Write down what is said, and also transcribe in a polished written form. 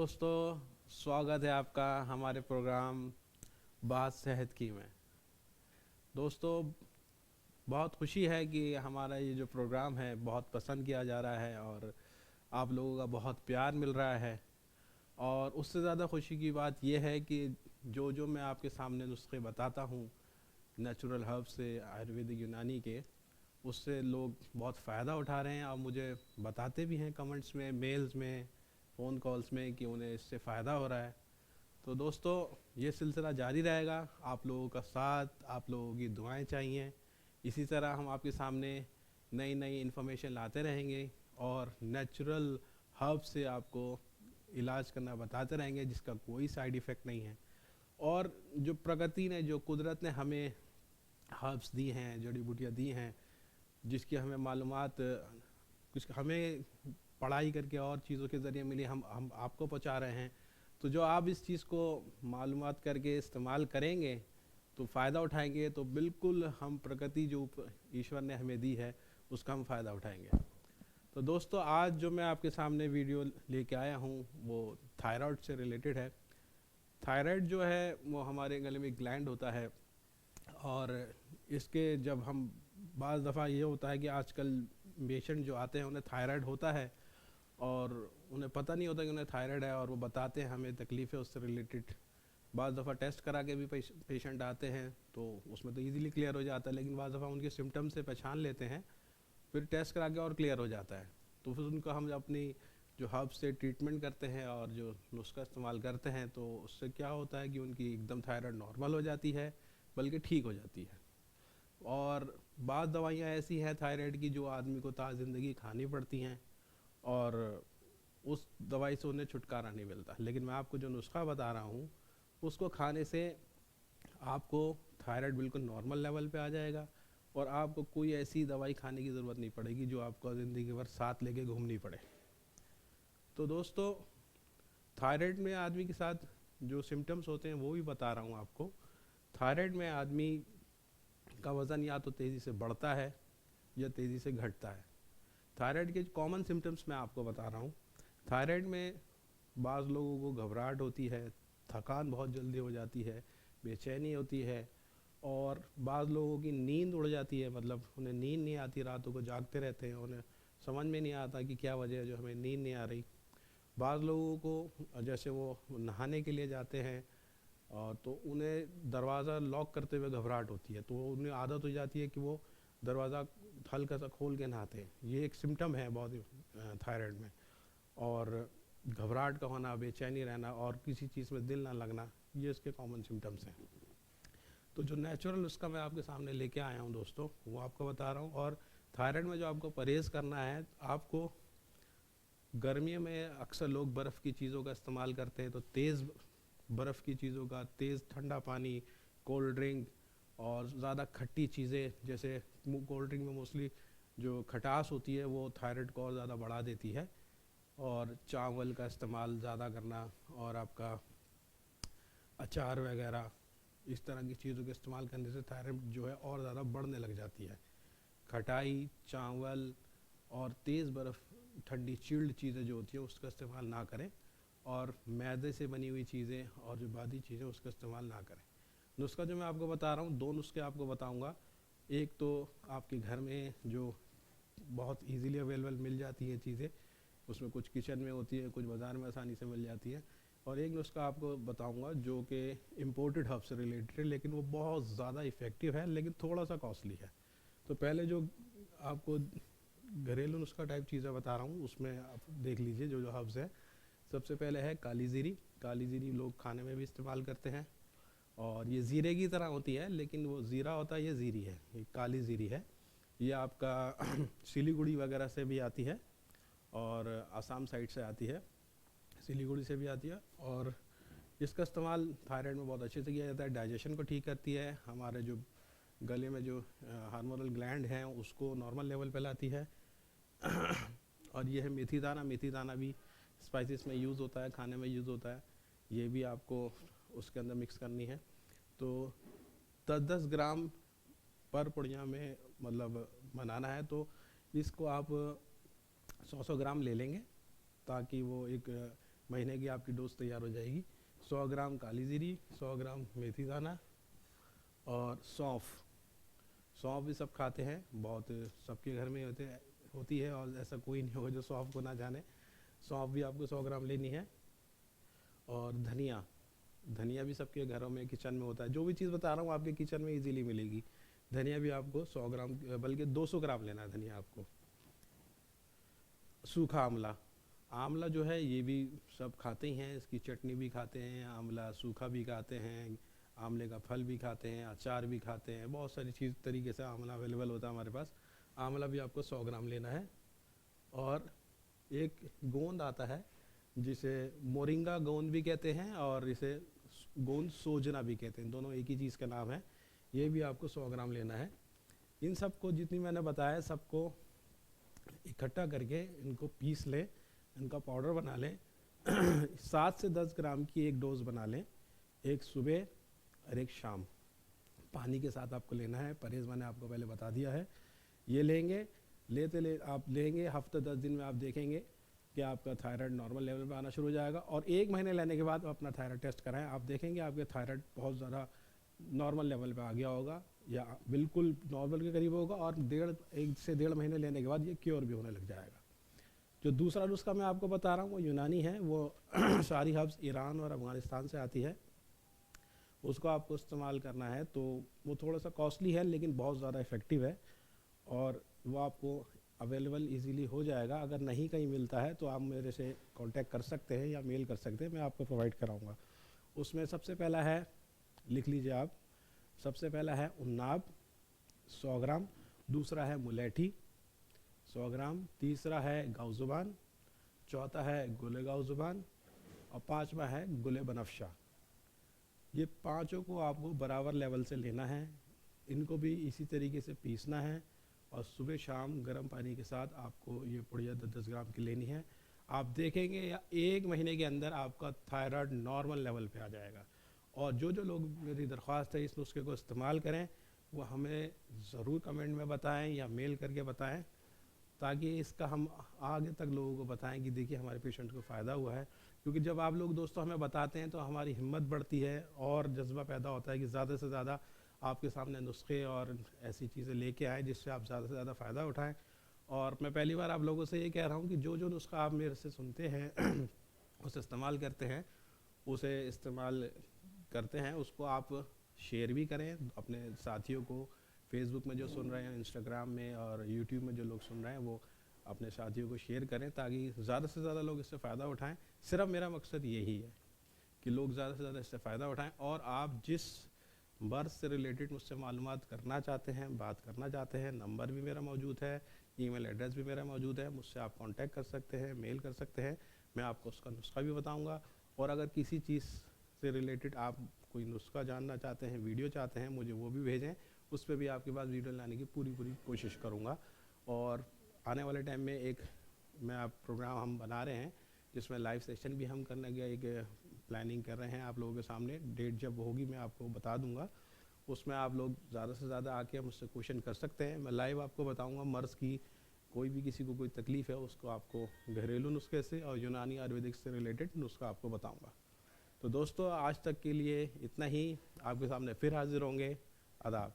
दोस्तों, स्वागत है आपका हमारे प्रोग्राम बात सेहत की में। दोस्तों, बहुत खुशी है कि हमारा ये जो प्रोग्राम है बहुत पसंद किया जा रहा है और आप लोगों का बहुत प्यार मिल रहा है। और उससे ज़्यादा खुशी की बात यह है कि जो जो मैं आपके सामने नुस्खे बताता हूँ नेचुरल हर्ब से, आयुर्वेदिक यूनानी के, उससे लोग बहुत फ़ायदा उठा रहे हैं और मुझे बताते भी हैं कमेंट्स में, मेल्स में, फ़ोन कॉल्स में कि उन्हें इससे फ़ायदा हो रहा है। तो दोस्तों, ये सिलसिला जारी रहेगा। आप लोगों का साथ, आप लोगों की दुआएं चाहिए। इसी तरह हम आपके सामने नई नई इन्फॉर्मेशन लाते रहेंगे और नेचुरल हर्ब से आपको इलाज करना बताते रहेंगे जिसका कोई साइड इफ़ेक्ट नहीं है। और जो प्रकृति ने, जो कुदरत ने हमें हर्ब्स दी हैं, जड़ी बूटियाँ दी हैं, जिसकी हमें मालूमात कुछ हमें पढ़ाई करके और चीज़ों के ज़रिए मिली, हम आपको पहुंचा रहे हैं। तो जो आप इस चीज़ को मालूमात करके इस्तेमाल करेंगे तो फ़ायदा उठाएंगे, तो बिल्कुल हम प्रकृति जो ईश्वर ने हमें दी है उसका हम फ़ायदा उठाएंगे। तो दोस्तों, आज जो मैं आपके सामने वीडियो लेके आया हूँ वो थायराइड से रिलेटेड है। थायराइड जो है वो हमारे गले में ग्लैंड होता है और इसके जब हम बाज़ दफ़ा ये होता है कि आजकल पेशेंट जो आते हैं उन्हें थायराइड होता है और उन्हें पता नहीं होता कि उन्हें थायराइड है और वो बताते हैं हमें तकलीफ़ है उससे रिलेटेड। बाज़ दफ़ा टेस्ट करा के भी पेशेंट आते हैं तो उसमें तो इजीली क्लियर हो जाता है, लेकिन बाज़ दफ़ा उनके सिम्टम से पहचान लेते हैं, फिर टेस्ट करा के और क्लियर हो जाता है। तो फिर उनको हम अपनी जो हर्ब से ट्रीटमेंट करते हैं और जो नुस्खा इस्तेमाल करते हैं तो उससे क्या होता है कि उनकी एकदम थायराइड नॉर्मल हो जाती है, बल्कि ठीक हो जाती है। और बाद दवाइयाँ ऐसी हैं थायराइड की जो आदमी को ता ज़िंदगी खानी पड़ती हैं और उस दवाई से उन्हें छुटकारा नहीं मिलता। लेकिन मैं आपको जो नुस्खा बता रहा हूँ उसको खाने से आपको थायराइड बिल्कुल नॉर्मल लेवल पे आ जाएगा और आपको कोई ऐसी दवाई खाने की ज़रूरत नहीं पड़ेगी जो आपको ज़िंदगी भर साथ लेके घूमनी पड़े। तो दोस्तों, थायराइड में आदमी के साथ जो सिम्टम्स होते हैं वो भी बता रहा हूँ आपको। थायराइड में आदमी का वज़न या तो तेज़ी से बढ़ता है या तेज़ी से घटता है। थायराइड के कॉमन सिम्टम्स मैं आपको बता रहा हूँ। थायराइड में बाज़ लोगों को घबराहट होती है, थकान बहुत जल्दी हो जाती है, बेचैनी होती है और बाज़ लोगों की नींद उड़ जाती है, मतलब उन्हें नींद नहीं आती, रातों को जागते रहते हैं, उन्हें समझ में नहीं आता कि क्या वजह है जो हमें नींद नहीं आ रही। बाज़ लोगों को जैसे वो नहाने के लिए जाते हैं और तो उन्हें दरवाज़ा लॉक करते हुए घबराहट होती है, तो उन्हें आदत हो जाती है कि वो दरवाज़ा हल्का सा खोल के नहाते हैं। ये एक सिम्टम है बहुत थायराइड में। और घबराहट का होना, बेचैनी रहना और किसी चीज़ में दिल ना लगना, ये इसके कॉमन सिम्टम्स हैं। तो जो नेचुरल उसका मैं आपके सामने लेके आया हूँ दोस्तों, वो आपको बता रहा हूँ। और थायराइड में जो आपको परहेज़ करना है, आपको गर्मियों में अक्सर लोग बर्फ़ की चीज़ों का इस्तेमाल करते हैं, तो तेज़ बर्फ़ की चीज़ों का, तेज़ ठंडा पानी, कोल्ड ड्रिंक और ज़्यादा खट्टी चीज़ें, जैसे कोल्ड ड्रिंक में मोस्टली जो खटास होती है वो थायराइड को और ज़्यादा बढ़ा देती है। और चावल का इस्तेमाल ज़्यादा करना और आपका अचार वगैरह इस तरह की चीज़ों के इस्तेमाल करने से थायराइड जो है और ज़्यादा बढ़ने लग जाती है। खटाई, चावल और तेज़ बर्फ़, ठंडी चिल्ड चीज़ें जो होती हैं उसका इस्तेमाल ना करें और मैदे से बनी हुई चीज़ें और जो बादी चीज़ें उसका इस्तेमाल ना करें। नुस्खा जो मैं आपको बता रहा हूँ, दो नुस्खे आपको बताऊँगा। एक तो आपके घर में जो बहुत इजीली अवेलेबल मिल जाती हैं चीज़ें, उसमें कुछ किचन में होती है, कुछ बाज़ार में आसानी से मिल जाती है। और एक नुस्खा आपको बताऊंगा जो कि इम्पोर्टेड हर्ब से रिलेटेड है, लेकिन वो बहुत ज़्यादा इफ़ेक्टिव है लेकिन थोड़ा सा कॉस्टली है। तो पहले जो आपको घरेलू नुस्खा टाइप चीज़ें बता रहा हूँ उसमें आप देख लीजिए जो जो हर्ब्स है। सबसे पहले है काली जीरी। काली जीरी लोग खाने में भी इस्तेमाल करते हैं और ये ज़ीरे की तरह होती है, लेकिन वो ज़ीरा होता है, ये ज़ीरी है, ये काली ज़ीरी है। ये आपका सिलीगुड़ी वगैरह से भी आती है और आसाम साइड से आती है, सिलीगुड़ी से भी आती है। और इसका इस्तेमाल थायराइड में बहुत अच्छे से किया जाता है। डाइजेशन को ठीक करती है, हमारे जो गले में जो हार्मोनल ग्लैंड हैं उसको नॉर्मल लेवल पे लाती है। और ये है मेथी दाना। मेथी दाना भी स्पाइसेस में यूज़ होता है, खाने में यूज़ होता है। ये भी आपको उसके अंदर मिक्स करनी है। तो 10-10 ग्राम पर पुड़िया में मतलब बनाना है, तो इसको आप 100-100 ग्राम ले लेंगे ताकि वो एक महीने की आपकी डोज तैयार हो जाएगी। 100 ग्राम काली जीरी, 100 ग्राम मेथी दाना और सौंफ। सौंफ भी सब खाते हैं, बहुत सबके घर में होती है, और ऐसा कोई नहीं होगा जो सौंफ को ना जाने। सौंफ भी आपको 100 ग्राम लेनी है। और धनिया, धनिया भी सबके घरों में किचन में होता है। जो भी चीज़ बता रहा हूँ आपके किचन में इजीली मिलेगी। धनिया भी आपको 100 ग्राम बल्कि 200 ग्राम लेना है धनिया आपको। सूखा आंवला, आंवला जो है ये भी सब खाते ही हैं, इसकी चटनी भी खाते हैं, आंवला सूखा भी खाते हैं, आंवले का फल भी खाते हैं, अचार भी खाते हैं, बहुत सारी चीज़ तरीके से आंवला अवेलेबल होता है हमारे पास। आंवला भी आपको 100 ग्राम लेना है। और एक गोंद आता है जिसे मोरिंगा गोंद भी कहते हैं और इसे गोंद सोजना भी कहते हैं, दोनों एक ही चीज़ का नाम है। ये भी आपको 100 ग्राम लेना है। इन सबको जितनी मैंने बताया सबको इकट्ठा करके इनको पीस लें, इनका पाउडर बना लें। 7 से 10 ग्राम की एक डोज बना लें, एक सुबह और एक शाम। पानी के साथ आपको लेना है, परहेज़ मैंने आपको पहले बता दिया है। ये लेंगे, आप लेंगे, हफ्ते 10 दिन में आप देखेंगे कि आपका थायराइड नॉर्मल लेवल पे आना शुरू हो जाएगा। और 1 महीने लेने के बाद अपना थायराइड टेस्ट कराएं, आप देखेंगे आपके थायराइड बहुत ज़्यादा नॉर्मल लेवल पे आ गया होगा या बिल्कुल नॉर्मल के करीब होगा। और 1 से 1.5 महीने लेने के बाद ये क्योर भी होने लग जाएगा। जो दूसरा नुस्खा मैं आपको बता रहा हूँ वो यूनानी है, वो सारी हर्ब्स ईरान और अफ़गानिस्तान से आती है, उसको आपको इस्तेमाल करना है। तो वो थोड़ा सा कॉस्टली है लेकिन बहुत ज़्यादा इफ़ेक्टिव है और वो आपको अवेलेबल इजीली हो जाएगा। अगर नहीं कहीं मिलता है तो आप मेरे से कांटेक्ट कर सकते हैं या मेल कर सकते हैं, मैं आपको प्रोवाइड कराऊंगा। उसमें सबसे पहला है, लिख लीजिए आप, सबसे पहला है उन्नाब 100 ग्राम, दूसरा है मुलेठी 100 ग्राम, तीसरा है गाउजुबान, चौथा है गुले गाउजुबान और 5वां है गुले बनफशा। ये पांचों को आपको बराबर लेवल से लेना है, इनको भी इसी तरीके से पीसना है और सुबह शाम गर्म पानी के साथ आपको ये पुड़िया 10-10 ग्राम की लेनी है। आप देखेंगे या 1 महीने के अंदर आपका थायराइड नॉर्मल लेवल पे आ जाएगा। और जो जो लोग, मेरी दरख्वास्त है इस नुस्खे को इस्तेमाल करें, वो हमें ज़रूर कमेंट में बताएं या मेल करके बताएं, ताकि इसका हम आगे तक लोगों को बताएं कि देखिए हमारे पेशेंट को फ़ायदा हुआ है। क्योंकि जब आप लोग दोस्तों हमें बताते हैं तो हमारी हिम्मत बढ़ती है और जज्बा पैदा होता है कि ज़्यादा से ज़्यादा आपके सामने नुस्खे और ऐसी चीज़ें लेके आएँ जिससे आप ज़्यादा से ज़्यादा फ़ायदा उठाएं। और मैं पहली बार आप लोगों से ये कह रहा हूँ कि जो जो नुस्खा आप मेरे से सुनते हैं उसे इस्तेमाल करते हैं, उसको आप शेयर भी करें अपने साथियों को। फेसबुक में जो सुन रहे हैं, इंस्टाग्राम में और यूट्यूब में जो लोग सुन रहे हैं, वो अपने साथियों को शेयर करें ताकि ज़्यादा से ज़्यादा लोग इससे फ़ायदा उठाएं। सिर्फ मेरा मकसद यही है कि लोग ज़्यादा से ज़्यादा इससे फ़ायदा उठाएं। और आप जिस बर्थ से रिलेटेड मुझसे मालूमात करना चाहते हैं, बात करना चाहते हैं, नंबर भी मेरा मौजूद है, ईमेल एड्रेस भी मेरा मौजूद है, मुझसे आप कांटेक्ट कर सकते हैं, मेल कर सकते हैं, मैं आपको उसका नुस्खा भी बताऊंगा। और अगर किसी चीज़ से रिलेटेड आप कोई नुस्खा जानना चाहते हैं, वीडियो चाहते हैं, मुझे वो भी भेजें, उस पर भी आपके पास वीडियो लाने की पूरी कोशिश करूँगा। और आने वाले टाइम में एक आप प्रोग्राम हम बना रहे हैं जिसमें लाइव सेशन भी हम करने का एक प्लानिंग कर रहे हैं आप लोगों के सामने। डेट जब होगी मैं आपको बता दूंगा, उसमें आप लोग ज़्यादा से ज़्यादा आके मुझसे क्वेश्चन कर सकते हैं। मैं लाइव आपको बताऊंगा मर्ज़ की कोई भी किसी को कोई तकलीफ़ है उसको आपको घरेलू नुस्खे से और यूनानी आयुर्वेदिक से रिलेटेड नुस्खा आपको बताऊँगा। तो दोस्तों आज तक के लिए इतना ही, आपके सामने फिर हाजिर होंगे। आदाब।